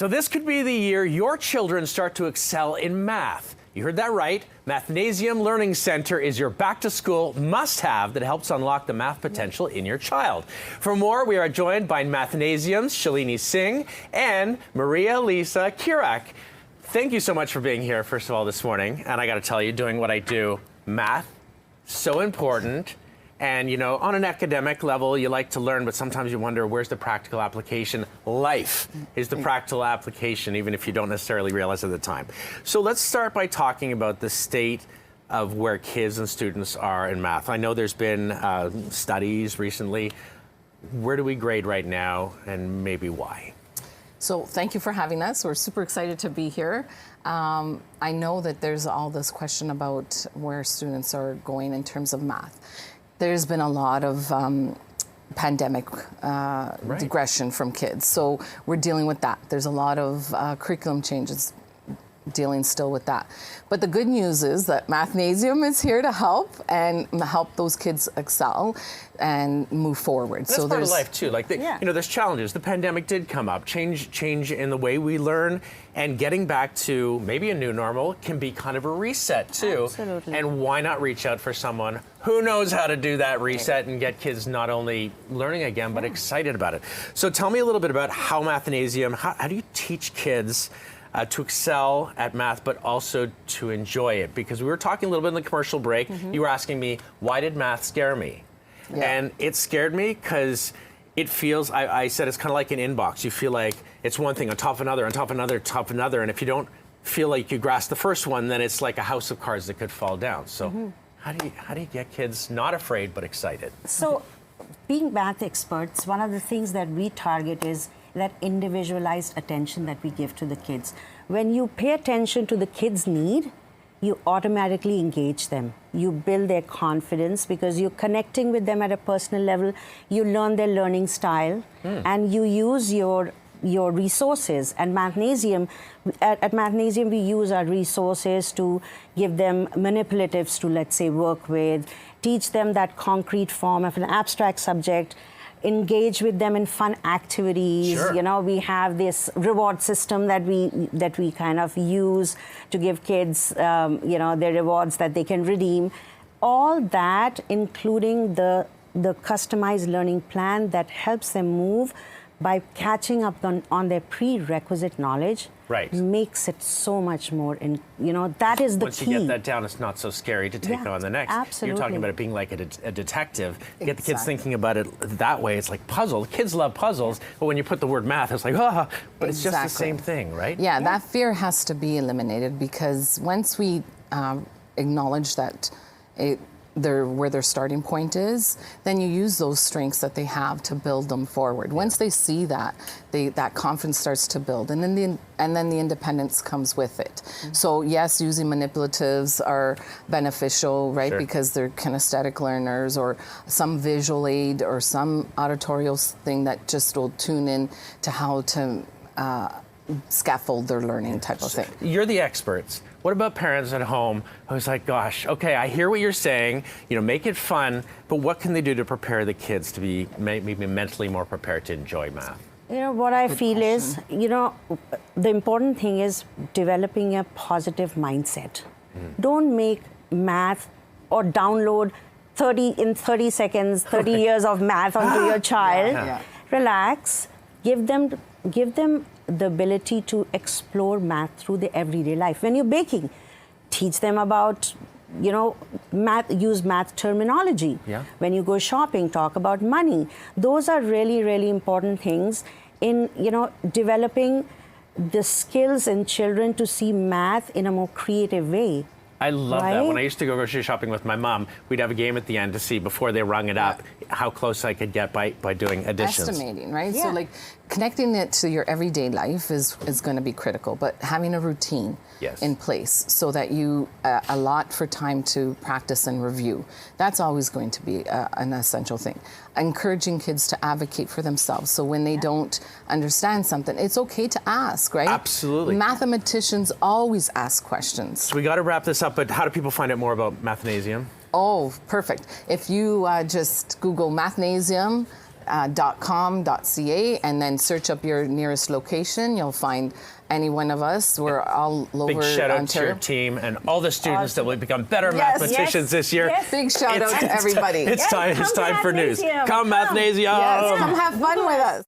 So this could be the year your children start to excel in math. You heard that right. Mathnasium Learning Center is your back-to-school must-have that helps unlock the math potential in your child. For more, we are joined by Mathnasium's Shalini Singh and Maria Lisa Kirak. Thank you so much for being here, first of all, this morning. And I got to tell you, doing what I do, math, so important. And, you know, on an academic level, you like to learn, but sometimes you wonder, where's the practical application? Life is the practical application, even if you don't necessarily realize at the time. So let's start by talking about the state of where kids and students are in math. I know there's been studies recently. Where do we grade right now, and maybe why? So thank you for having us. We're super excited to be here. I know that there's all this question about where students are going in terms of math. There's been a lot of pandemic digression from kids. So we're dealing with that. There's a lot of curriculum changes dealing still with that. But the good news is that Mathnasium is here to help and help those kids excel and move forward. That's part of life too. Like, you know, there's challenges. The pandemic did come up. Change in the way we learn, and getting back to maybe a new normal can be kind of a reset too. Absolutely. And why not reach out for someone who knows how to do that reset and get kids not only learning again, but excited about it. So tell me a little bit about how Mathnasium, how do you teach kids to excel at math, but also to enjoy it? Because we were talking a little bit in the commercial break. You were asking me, why did math scare me? And it scared me because it feels, I said it's kind of like an inbox. You feel like it's one thing on top of another, on top of another, on top of another. And if you don't feel like you grasp the first one, then it's like a house of cards that could fall down. So how do you get kids not afraid but excited? So being math experts, one of the things that we target is that individualized attention that we give to the kids. When you pay attention to the kids' need, you automatically engage them. You build their confidence because you're connecting with them at a personal level. You learn their learning style, and you use your resources. And Mathnasium, at Mathnasium, we use our resources to give them manipulatives to, let's say, work with, teach them that concrete form of an abstract subject, engage with them in fun activities. You know, we have this reward system that we kind of use to give kids, you know, their rewards that they can redeem. All that, including the customized learning plan that helps them move by catching up on their prerequisite knowledge, makes it so much more, you know, that is the key. Once you get that down, it's not so scary to take on the next. Absolutely. You're talking about it being like a detective. You get the kids thinking about it that way. It's like puzzle. Kids love puzzles, but when you put the word math, it's like, but it's just the same thing, right? Yeah, that fear has to be eliminated, because once we acknowledge that where their starting point is, then you use those strengths that they have to build them forward. Once they see that, that confidence starts to build, and then the independence comes with it. So yes, using manipulatives are beneficial, right? Because they're kinesthetic learners, or some visual aid, or some auditorial thing that just will tune in to how to scaffold their learning type of thing. You're the experts. What about parents at home who's like, gosh, okay, I hear what you're saying, you know, make it fun, but what can they do to prepare the kids to be maybe mentally more prepared to enjoy math? You know, what I feel is, you know, the important thing is developing a positive mindset. Don't make math or download 30 seconds, 30 years of math onto your child. Relax, give them the ability to explore math through their everyday life. When you're baking, teach them about, you know, math, use math terminology. When you go shopping, talk about money. Those are really, really important things in, you know, developing the skills in children to see math in a more creative way. I love that. When I used to go grocery shopping with my mom, we'd have a game at the end to see, before they rung it up, how close I could get by doing additions. Estimating, right? So like connecting it to your everyday life is going to be critical, but having a routine in place so that you allot for time to practice and review, that's always going to be an essential thing. Encouraging kids to advocate for themselves, so when they don't understand something, it's okay to ask, right? Absolutely. Mathematicians always ask questions. So we got to wrap this up, but how do people find out more about Mathnasium? Oh, perfect. If you just Google Mathnasium, .com.ca, and then search up your nearest location. You'll find any one of us. We're all over Big shout out to Ontario. your team and all the students that will become better Yes, mathematicians this year. yes. Big shout out to everybody. It's time for news. Mathnasium. Come, Mathnasium. Yes, come have fun with us.